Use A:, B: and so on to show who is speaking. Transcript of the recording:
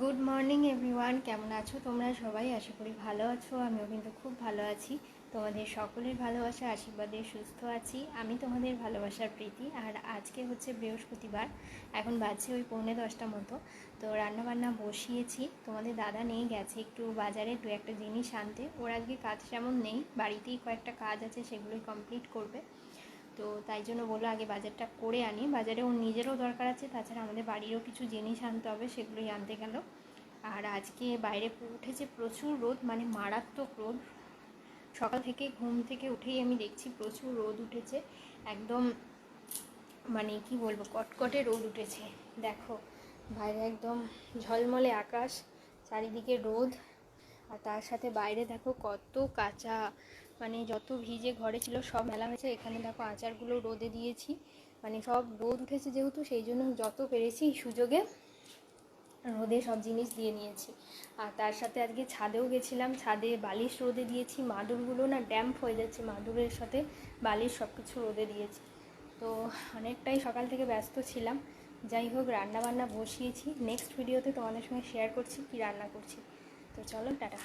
A: Good morning everyone, কেমন আছো তোমরা সবাই? আশা করি ভালো আছো। আমিও কিন্তু খুব ভালো আছি। তোমাদের সকলের ভালোবাসা আশীর্বাদে সুস্থ আছি। আমি তোমাদের ভালোবাসার প্রীতি। আর আজকে হচ্ছে বৃহস্পতিবার, এখন বাজছে ওই 9:45 মতো। তো রান্নাবান্না বসিয়েছি। তোমাদের দাদা নেই, গেছে একটু বাজারে দু একটা জিনিস আনতে। ওর আজকে কাজ তেমন নেই, বাড়িতেই কয়েকটা কাজ আছে, সেগুলোই কমপ্লিট করবে। তো তাই জন্য বললো আগে বাজারটা করে আনি। বাজারে ওর নিজেরও দরকার আছে, তাছাড়া আমাদের বাড়িরও কিছু জিনিস আনতে হবে, সেগুলোই আনতে গেল। আর আজকে বাইরে উঠেছে প্রচুর রোদ, মানে মারাত্মক রোদ। সকাল থেকে ঘুম থেকে উঠেই আমি দেখছি প্রচুর রোদ উঠেছে, একদম মানে কি বলবো, কটকটে রোদ উঠেছে। দেখো বাইরে একদম ঝলমলে আকাশ, চারিদিকে রোদ, আর তার সাথে বাইরে দেখো কত কাঁচা, মানে যত ভিজে ঘরে ছিল সব মেলা হয়েছে। এখানে দেখো আচারগুলো রোদে দিয়েছি, মানে সব রোদ উঠেছে যেহেতু, সেই জন্য যত পেরেছি সুযোগে রোদে সব জিনিস দিয়ে নিয়েছি। আর তার সাথে আজকে ছাদেও গেছিলাম, ছাদে বালিশ রোদে দিয়েছি। মাদুরগুলো না ড্যাম্প হয়ে যাচ্ছে, মাদুরের সাথে বালিশ সব কিছু রোদে দিয়েছি। তো অনেকটাই সকাল থেকে ব্যস্ত ছিলাম। যাই হোক, রান্নাবান্না বসিয়েছি, নেক্সট ভিডিওতে তোমাদের সঙ্গে শেয়ার করছি কি রান্না করছি। তো চলো, টাটা।